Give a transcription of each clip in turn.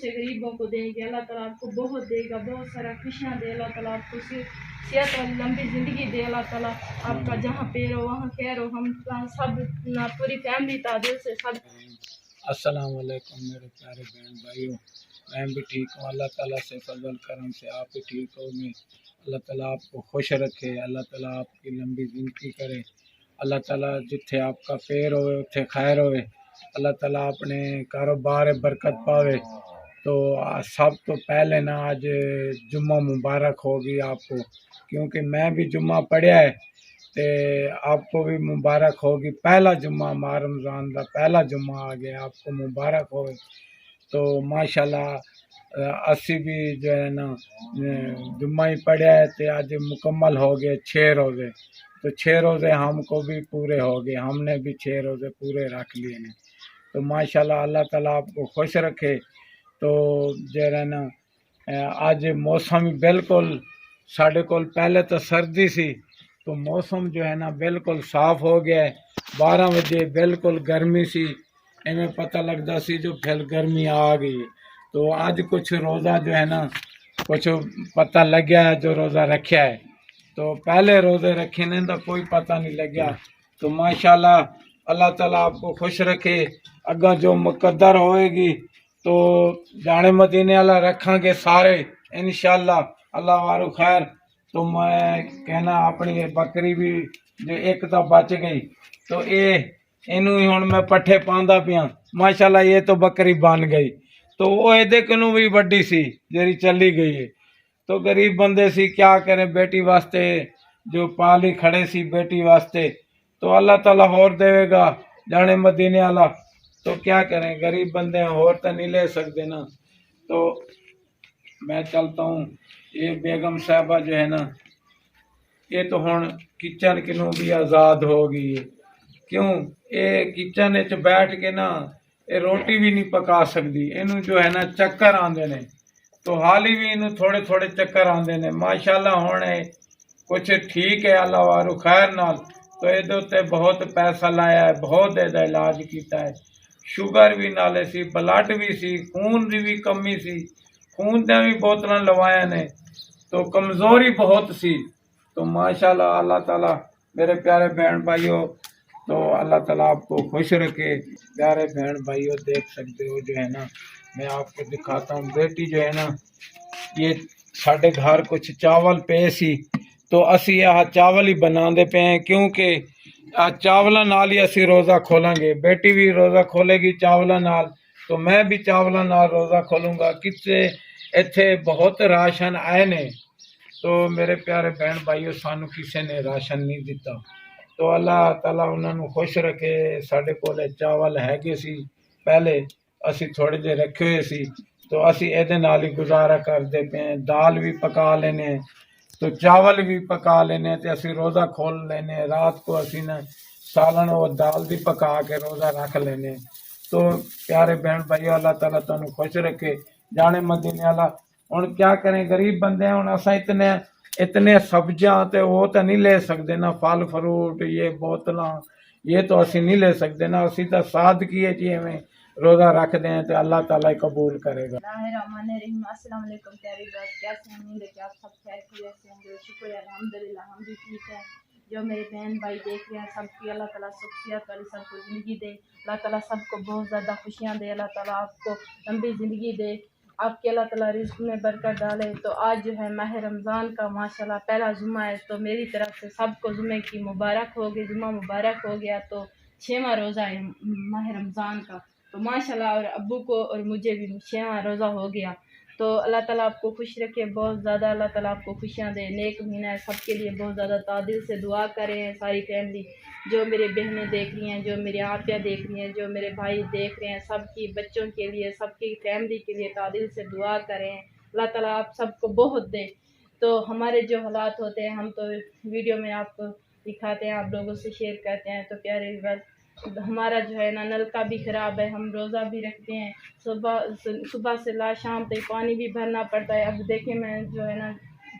से गरीबों को देंगे, अल्लाह ताला आपको बहुत देगा, बहुत सारा खुशियाँ दे अल्लाह ताला आपको, सेहत वाली लंबी ज़िंदगी दे अल्लाह ताला आपका, जहाँ पैर हो वहाँ खैर हो। हम सब पूरी फैमिली तादिल से सब। अस्सलाम वालेकुम मेरे प्यारे बहन भाइयों, मैं भी ठीक हूँ। अल्लाह ताला से फजल करम से आप भी ठीक होंगे। अल्लाह ताला आपको खुश रखे, अल्लाह ताला आपकी लंबी ज़िंदगी करे, अल्लाह ताला जिथे आपका पैर होए उथे खैर होए, अल्लाह ताला अपने कारोबार बरकत पावे। तो सब तो पहले ना आज जुम्मा मुबारक होगी आपको, क्योंकि मैं भी जुम्मा पढ़िया है, ते आपको भी मुबारक होगी। पहला जुम्मा माह रमज़ान का पहला जुम्मा आ गया, आपको मुबारक हो। तो माशाल्लाह असी भी जो है ना जुम्मा ही पढ़िया है, तो आज मुकम्मल हो गए 6 रोज़े। तो 6 रोज़े हमको भी पूरे हो गए, हमने भी 6 रोज़े पूरे रख लिए हैं। तो माशाल्लाह अल्लाह ताला आपको खुश रखे। तो जो है ना आज मौसम बिल्कुल साढ़े को पहले तो सर्दी सी, तो मौसम जो है ना बिल्कुल साफ़ हो गया है। 12 बजे बिल्कुल गर्मी सी, इवें पता लगता सी जो फिर गर्मी आ गई। तो आज कुछ रोज़ा जो है ना कुछ पता लग गया है जो रोज़ा रखा है। तो पहले रोज़े रखे ने तो कोई पता नहीं लग्या। तो माशाल्लाह अल्लाह ताला आपको खुश रखे। अगर जो मुकद्दर होएगी तो जाने मदीने वाला रखांगे सारे इंशाल्लाह, अल्लाह वारू खैर। तो मैं कहना अपनी बकरी भी जो एक तो बच गई, तो ये इनू ही हुण मैं पट्ठे पांदा पिया। माशाल्लाह ये तो बकरी बन गई। तो वो एदे कनू भी वड्डी सी जेरी चली गई है। तो गरीब बंदे सी क्या करें, बेटी वास्ते जो पाली खड़े सी बेटी वास्ते, तो अल्लाह ताला होर देवेगा जाने मदीने वाला। तो क्या करें, गरीब बंदे हैं, होर तो नहीं ले सकते ना। तो मैं चलता हूँ। ये बेगम साहबा जो है ना, ये तो हुण किचन किनू भी आज़ाद हो गई है। क्यों, ये किचन च बैठ के ना ये रोटी भी नहीं पका सकती। इनू जो है ना चक्कर आंदे ने, तो हाल ही भी इनू थोड़े थोड़े चक्कर आंदे ने। माशाल्लाह हुण कुछ ठीक है अल्लाह वारू खैर नाल। तो ये उत्ते बहुत पैसा लाया है, बहुत इहदा इलाज किया है। शुगर भी नाले सी, ब्लड भी सी, खून की भी कमी सी, खून दी भी बोतलां लवाया ने। तो कमज़ोरी बहुत सी। तो माशाल्लाह अल्लाह ताला मेरे प्यारे बहन भाइयों, तो अल्लाह ताला आपको खुश रखे। प्यारे बहन भाइयों देख सकते हो जो है ना, मैं आपको दिखाता हूँ। बेटी जो है ना, ये साढ़े घर कुछ चावल पे सी, तो असी यह चावल ही बनाते पे हैं, क्योंकि चावलों नाल ही असी रोज़ा खोलेंगे। बेटी भी रोज़ा खोलेगी चावलों नाल, तो मैं भी चावलों नाल रोज़ा खोलूँगा। कितने इत्थे बहुत राशन आए ने, तो मेरे प्यारे बहन भाइयों सानू किसी ने राशन नहीं दिता। तो अल्लाह ताला उन्होंने खुश रखे। साढ़े कोल चावल हैगे सी, पहले असी थोड़े जे रखे हुए सी, तो असी एदे नाल ही गुजारा करते पे हैं। दाल भी पका लेने, तो चावल भी पका लेने, तो असी रोज़ा खोल लेने। रात को असी ना सालन और दाल भी पका के रोज़ा रख लेने। तो प्यारे बहन भाइयों अल्लाह ताला तुहानू खुश रखे जाने मदीने वाला। हुण क्या करें, गरीब बंदे हैं, हुण असां इतने इतने सब्जियां तो वो तो नहीं ले सकते ना, फल फ्रूट ये बोतलां ये तो असी नहीं ले सकते ना। असी तो सादगी है जी में रोज़ा रखते हैं, तो अल्लाह ताला ही कबूल करेगा। अस्सलाम वालेकुम प्यारे दोस्त, कैसे हैं? उम्मीद है कि आप सब खैर खैरियत से होंगे। शुक्र है अल्हम्दुलिल्लाह हम भी ठीक हैं। जो मेरे बहन भाई देख रहे हैं, सबकी अल्लाह ताला सुख सेहत वाली सबको ज़िंदगी दे। अल्लाह ताला सबको बहुत ज़्यादा खुशियाँ दे। अल्लाह ताला आपको लंबी ज़िंदगी दे, आपके अल्लाह ताला रिज़्क़ में बरकत डाले। तो आज जो है माह रमज़ान का माशाल्लाह पहला जुम्मा है, तो मेरी तरफ से सबको जुम्मे की मुबारक हो गई, जुम्मा मुबारक हो गया। तो 6वां रोज़ा है माह रमज़ान का, तो माशाल्लाह, और अब्बू को और मुझे भी 6वां रोज़ा हो गया। तो अल्लाह ताला आपको खुश रखे, बहुत ज़्यादा अल्लाह ताला आपको खुशियाँ दे। नेक महीना है, सबके लिए बहुत ज़्यादा तादिल से दुआ करें सारी फैमिली। जो मेरे बहनें देख रही हैं, जो मेरी आपियाँ देख रही हैं, जो मेरे भाई देख रहे हैं, सबकी बच्चों के लिए, सबकी फैमिली के लिए तादिल से दुआ करें। अल्लाह ताला आप सबको बहुत दे। तो हमारे जो हालात होते हैं, हम तो वीडियो में आपको दिखाते हैं, आप लोगों से शेयर करते हैं। तो प्यारे बस हमारा जो है ना नलका भी ख़राब है, हम रोज़ा भी रखते हैं, सुबह से ला शाम तक पानी भी भरना पड़ता है। अब देखें मैं जो है ना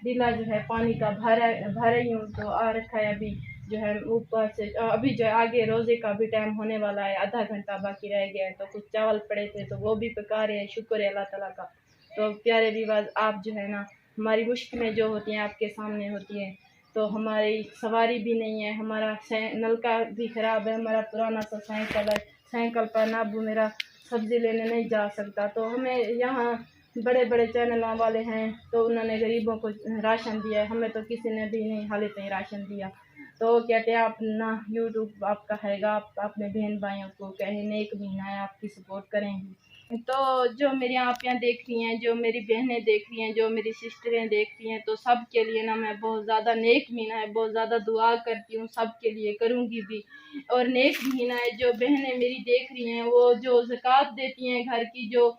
दिला जो है पानी का भरा ही हूँ, तो आ रखा है अभी जो है ऊपर से अभी जो है आगे रोज़े का भी टाइम होने वाला है, आधा घंटा बाकी रह गया है, तो कुछ चावल पड़े थे तो वो भी पका रहे हैं। शुक्र है अल्लाह ताला का। तो प्यारे विवाज, आप जो है ना, हमारी मुश्किलें जो होती हैं आपके सामने होती हैं। तो हमारी सवारी भी नहीं है, हमारा नलका भी ख़राब है, हमारा पुराना सा साइकिल है, साइकिल पर ना अबू मेरा सब्ज़ी लेने नहीं जा सकता। तो हमें यहाँ बड़े बड़े चैनलों वाले हैं तो उन्होंने गरीबों को राशन दिया है, हमें तो किसी ने भी नहीं हाले तक राशन दिया। तो कहते हैं आप ना यूट्यूब आपका हैगा, आप अपने बहन भाइयों को कहे नेक महीना है, आपकी सपोर्ट करेंगी। तो जो मेरी आपियाँ देख रही हैं, जो मेरी बहनें देख रही हैं, जो मेरी सिस्टरें देख रही हैं, तो सब के लिए ना मैं बहुत ज़्यादा नेक महीना है, बहुत ज़्यादा दुआ करती हूँ, सब के लिए करूँगी भी। और नेक महीना है, जो बहनें मेरी देख रही हैं वो जो ज़कात देती हैं घर की, जो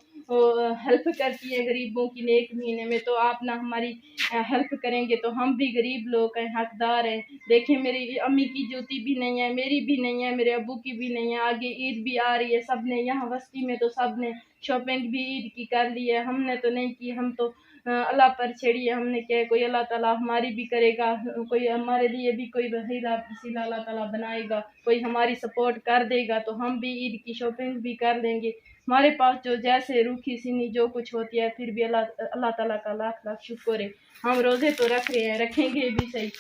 हेल्प करती है गरीबों की नेक महीने में, तो आप ना हमारी हेल्प करेंगे तो हम भी गरीब लोग हैं, हकदार हैं। देखें मेरी अम्मी की जूती भी नहीं है, मेरी भी नहीं है, मेरे अब्बू की भी नहीं है, आगे ईद भी आ रही है, सब ने यहाँ बस्ती में तो सब ने शॉपिंग भी ईद की कर ली है, हमने तो नहीं की। हम तो अल्लाह पर छेड़ी है, हमने क्या, कोई अल्लाह ताला हमारी भी करेगा, कोई हमारे लिए भी कोई वसीला अल्लाह ताला बनाएगा, कोई हमारी सपोर्ट कर देगा तो हम भी ईद की शॉपिंग भी कर लेंगे। हमारे पास जो जैसे रूखी सीनी जो कुछ होती है, फिर भी अल्लाह ताला का लाख लाख शुक्र है। हम रोज़े तो रख रहे हैं, रखेंगे भी सही।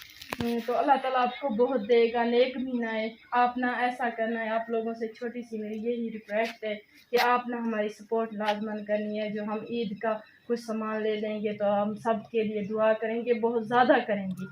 तो अल्लाह ताला आपको बहुत देगा, नेक महीना है। आप ना ऐसा करना है, आप लोगों से छोटी सी मेरी यही रिक्वेस्ट है कि आप ना हमारी सपोर्ट लाजमन करनी है। जो हम ईद का कुछ सामान ले लेंगे तो हम सब के लिए दुआ करेंगे, बहुत ज़्यादा करेंगे,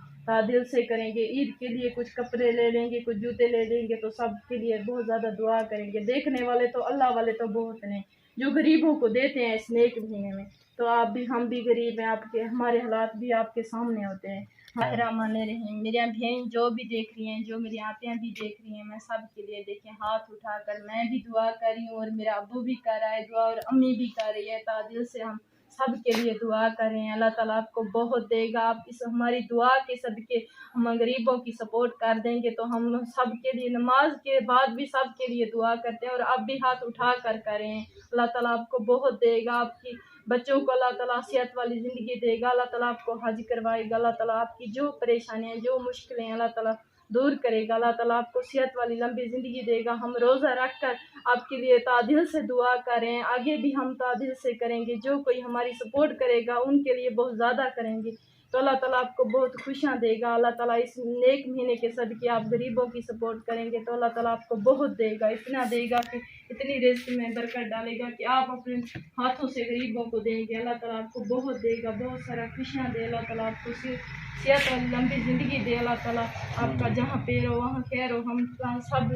दिल से करेंगे। ईद के लिए कुछ कपड़े ले लेंगे, कुछ जूते ले लेंगे, तो सब के लिए बहुत ज़्यादा दुआ करेंगे। देखने वाले तो अल्लाह वाले तो बहुत हैं जो गरीबों को देते हैं इस नेक महीने में। तो आप भी, हम भी गरीब हैं, आपके हमारे हालात भी आपके सामने होते हैं। रहमानिर रहीम। मेरी बहन जो भी देख रही हैं, जो मेरी आपियाँ भी देख रही हैं, मैं सब के लिए देखें हाथ उठाकर मैं भी दुआ कर रही हूँ, और मेरा अब्बू भी कर रहा है दुआ, और अम्मी भी कर रही है। तादिल से हम सब के लिए दुआ कर रहे हैं। अल्लाह ताला आपको बहुत देगा। आप इस हमारी दुआ के सदके हम गरीबों की सपोर्ट कर देंगे तो हम सब के लिए नमाज के बाद भी सब के लिए दुआ करते हैं, और आप भी हाथ उठा कर करें। अल्लाह ताला आपको बहुत देगा, आपकी बच्चों को अल्लाह ताला सेहत वाली ज़िंदगी देगा, अल्लाह ताला आपको हज करवाएगा, अल्लाह ताला आपकी जो परेशानियाँ जो मुश्किलें हैं अल्लाह ताला दूर करेगा, अल्लाह ताला आपको सेहत वाली लंबी ज़िंदगी देगा। हम रोज़ा रख कर आपके लिए तादिल से दुआ करें, आगे भी हम तादिल से करेंगे। जो कोई हमारी सपोर्ट करेगा उनके लिए बहुत ज़्यादा करेंगे, तो अल्लाह ताला आपको बहुत खुशियाँ देगा। अल्लाह ताला इस नेक महीने के सदके आप गरीबों की सपोर्ट करेंगे तो अल्लाह ताला आपको बहुत देगा, इतना देगा कि इतनी रिज़्क़ में बरकत डालेगा कि आप अपने हाथों से गरीबों को देंगे। अल्लाह ताला आपको बहुत देगा, बहुत सारा खुशियाँ दे। अल्लाह ताला आपको सेहत और लंबी ज़िंदगी दे। अल्लाह ताला आपका जहाँ पैर हो वहाँ खैर हो। हम सब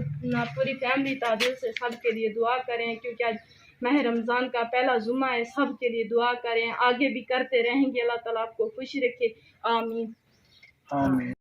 पूरी फैमिली तादिल से सब के लिए दुआ करें, क्योंकि आज माह रमज़ान का पहला जुम्मा है। सब के लिए दुआ करें, आगे भी करते रहेंगे। अल्लाह ताला आपको खुश रखे। आमीन। आमीन।